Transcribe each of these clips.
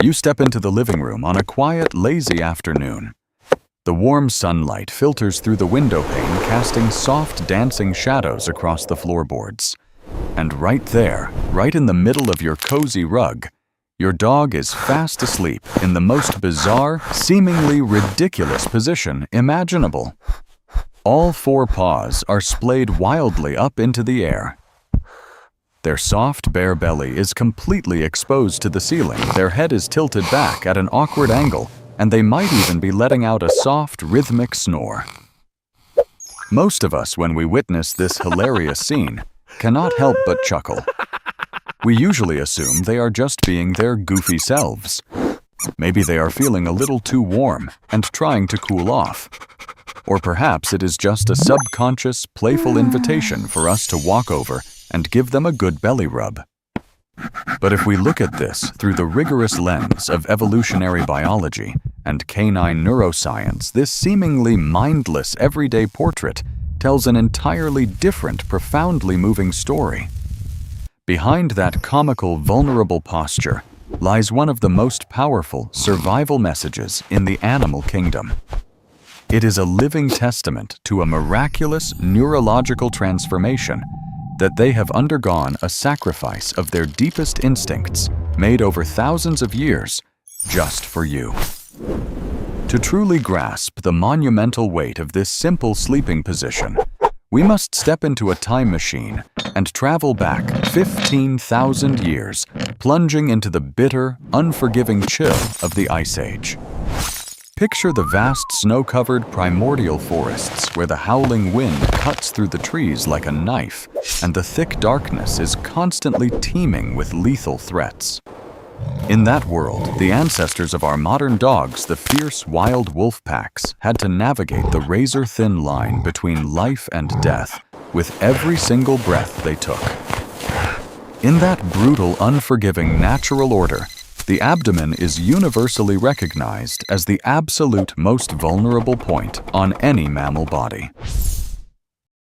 You step into the living room on a quiet, lazy afternoon. The warm sunlight filters through the window pane, casting soft, dancing shadows across the floorboards. And right there, right in the middle of your cozy rug, your dog is fast asleep in the most bizarre, seemingly ridiculous position imaginable. All four paws are splayed wildly up into the air. Their soft, bare belly is completely exposed to the ceiling, their head is tilted back at an awkward angle, and they might even be letting out a soft, rhythmic snore. Most of us, when we witness this hilarious scene, cannot help but chuckle. We usually assume they are just being their goofy selves. Maybe they are feeling a little too warm and trying to cool off. Or perhaps it is just a subconscious, playful invitation for us to walk over and give them a good belly rub. But if we look at this through the rigorous lens of evolutionary biology and canine neuroscience, this seemingly mindless everyday portrait tells an entirely different, profoundly moving story. Behind that comical, vulnerable posture lies one of the most powerful survival messages in the animal kingdom. It is a living testament to a miraculous neurological transformation that they have undergone a sacrifice of their deepest instincts made over thousands of years just for you. To truly grasp the monumental weight of this simple sleeping position, we must step into a time machine and travel back 15,000 years, plunging into the bitter, unforgiving chill of the Ice Age. Picture the vast snow-covered primordial forests where the howling wind cuts through the trees like a knife, and the thick darkness is constantly teeming with lethal threats. In that world, the ancestors of our modern dogs, the fierce wild wolf packs, had to navigate the razor-thin line between life and death with every single breath they took. In that brutal, unforgiving natural order, the abdomen is universally recognized as the absolute most vulnerable point on any mammal body.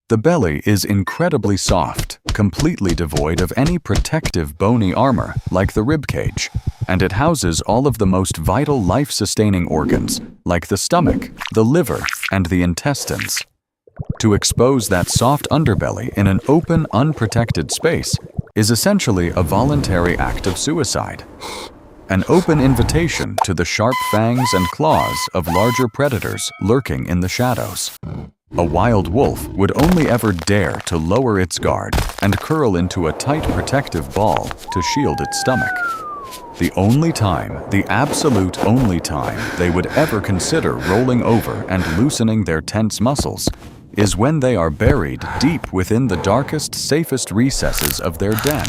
The belly is incredibly soft, completely devoid of any protective bony armor like the ribcage, and it houses all of the most vital life-sustaining organs like the stomach, the liver, and the intestines. To expose that soft underbelly in an open, unprotected space is essentially a voluntary act of suicide. An open invitation to the sharp fangs and claws of larger predators lurking in the shadows. A wild wolf would only ever dare to lower its guard and curl into a tight protective ball to shield its stomach. The only time, the absolute only time, they would ever consider rolling over and loosening their tense muscles is when they are buried deep within the darkest, safest recesses of their den,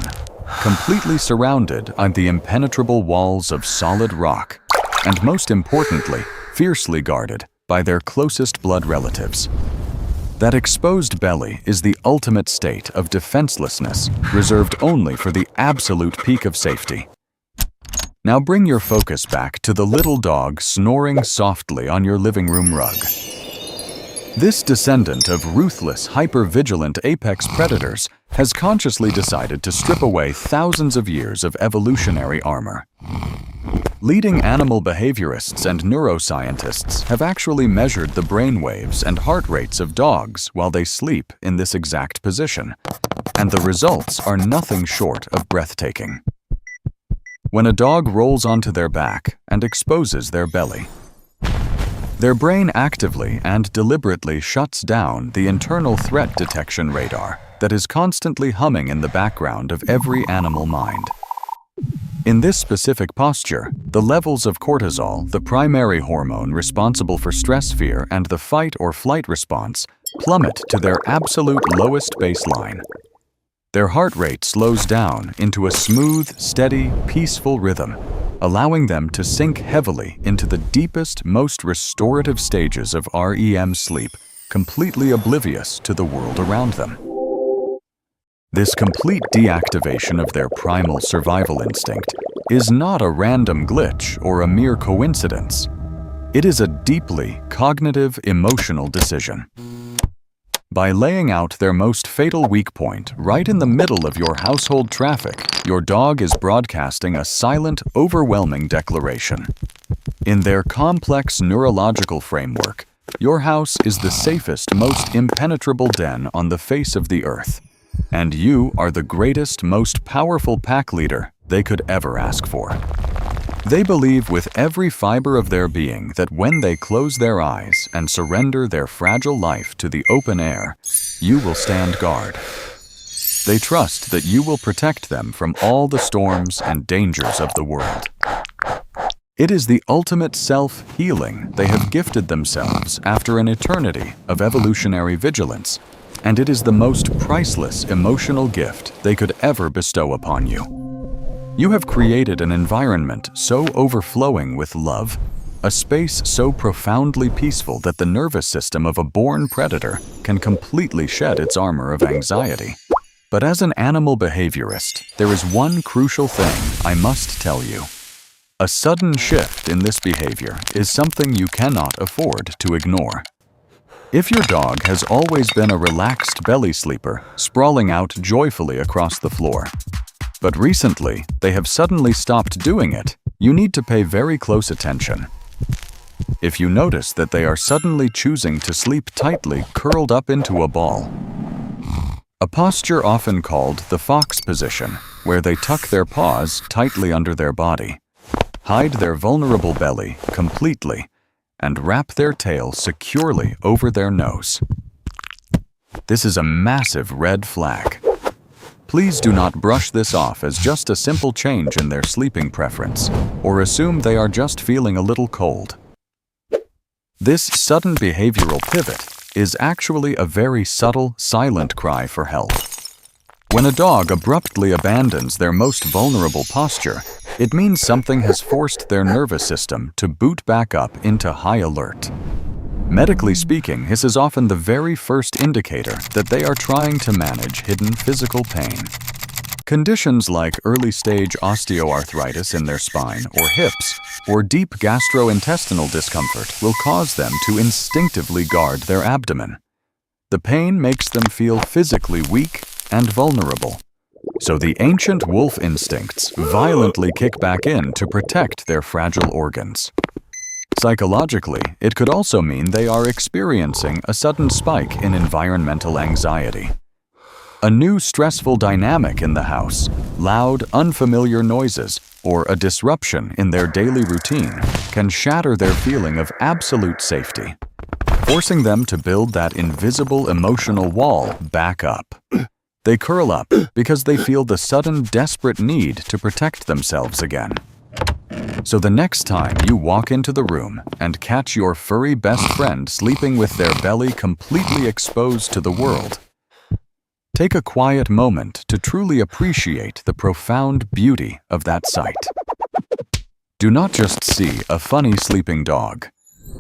completely surrounded by the impenetrable walls of solid rock, and most importantly, fiercely guarded by their closest blood relatives. That exposed belly is the ultimate state of defenselessness, reserved only for the absolute peak of safety. Now bring your focus back to the little dog snoring softly on your living room rug. This descendant of ruthless, hyper-vigilant apex predators has consciously decided to strip away thousands of years of evolutionary armor. Leading animal behaviorists and neuroscientists have actually measured the brain waves and heart rates of dogs while they sleep in this exact position, and the results are nothing short of breathtaking. When a dog rolls onto their back and exposes their belly, their brain actively and deliberately shuts down the internal threat detection radar that is constantly humming in the background of every animal mind. In this specific posture, the levels of cortisol, the primary hormone responsible for stress, fear, and the fight or flight response, plummet to their absolute lowest baseline. Their heart rate slows down into a smooth, steady, peaceful rhythm, allowing them to sink heavily into the deepest, most restorative stages of REM sleep, completely oblivious to the world around them. This complete deactivation of their primal survival instinct is not a random glitch or a mere coincidence. It is a deeply cognitive, emotional decision. By laying out their most fatal weak point right in the middle of your household traffic, your dog is broadcasting a silent, overwhelming declaration. In their complex neurological framework, your house is the safest, most impenetrable den on the face of the earth. And you are the greatest, most powerful pack leader they could ever ask for. They believe with every fiber of their being that when they close their eyes and surrender their fragile life to the open air, you will stand guard. They trust that you will protect them from all the storms and dangers of the world. It is the ultimate self-healing they have gifted themselves after an eternity of evolutionary vigilance, and it is the most priceless emotional gift they could ever bestow upon you. You have created an environment so overflowing with love, a space so profoundly peaceful that the nervous system of a born predator can completely shed its armor of anxiety. But as an animal behaviorist, there is one crucial thing I must tell you. A sudden shift in this behavior is something you cannot afford to ignore. If your dog has always been a relaxed belly sleeper, sprawling out joyfully across the floor, but recently they have suddenly stopped doing it, you need to pay very close attention. If you notice that they are suddenly choosing to sleep tightly curled up into a ball, a posture often called the fox position, where they tuck their paws tightly under their body, hide their vulnerable belly completely, and wrap their tail securely over their nose. This is a massive red flag. Please do not brush this off as just a simple change in their sleeping preference, or assume they are just feeling a little cold. This sudden behavioral pivot is actually a very subtle, silent cry for help. When a dog abruptly abandons their most vulnerable posture, it means something has forced their nervous system to boot back up into high alert. Medically speaking, this is often the very first indicator that they are trying to manage hidden physical pain. Conditions like early-stage osteoarthritis in their spine or hips, or deep gastrointestinal discomfort will cause them to instinctively guard their abdomen. The pain makes them feel physically weak and vulnerable. So the ancient wolf instincts violently kick back in to protect their fragile organs. Psychologically, it could also mean they are experiencing a sudden spike in environmental anxiety. A new stressful dynamic in the house, loud, unfamiliar noises, or a disruption in their daily routine can shatter their feeling of absolute safety, forcing them to build that invisible emotional wall back up. They curl up because they feel the sudden, desperate need to protect themselves again. So the next time you walk into the room and catch your furry best friend sleeping with their belly completely exposed to the world, take a quiet moment to truly appreciate the profound beauty of that sight. Do not just see a funny sleeping dog.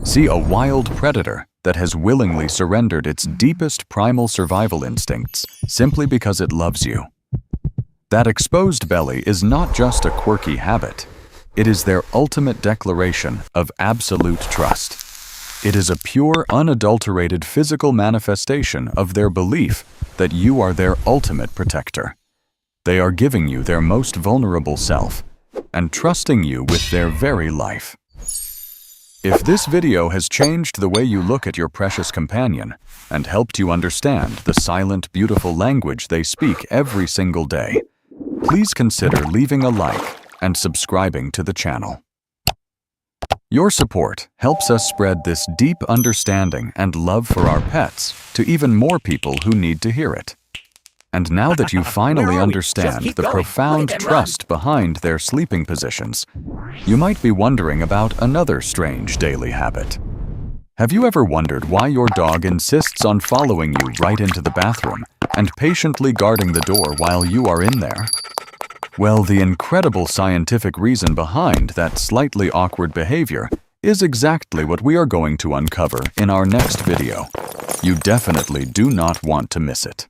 See a wild predator that has willingly surrendered its deepest primal survival instincts simply because it loves you. That exposed belly is not just a quirky habit. It is their ultimate declaration of absolute trust. It is a pure, unadulterated physical manifestation of their belief that you are their ultimate protector. They are giving you their most vulnerable self and trusting you with their very life. If this video has changed the way you look at your precious companion and helped you understand the silent, beautiful language they speak every single day, please consider leaving a like and subscribing to the channel. Your support helps us spread this deep understanding and love for our pets to even more people who need to hear it. And now that you finally understand the profound trust behind their sleeping positions, you might be wondering about another strange daily habit. Have you ever wondered why your dog insists on following you right into the bathroom and patiently guarding the door while you are in there? Well, the incredible scientific reason behind that slightly awkward behavior is exactly what we are going to uncover in our next video. You definitely do not want to miss it.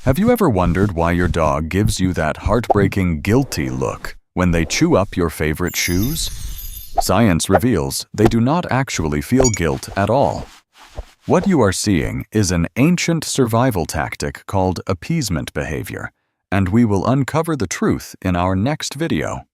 Have you ever wondered why your dog gives you that heartbreaking, guilty look when they chew up your favorite shoes? Science reveals they do not actually feel guilt at all. What you are seeing is an ancient survival tactic called appeasement behavior, and we will uncover the truth in our next video.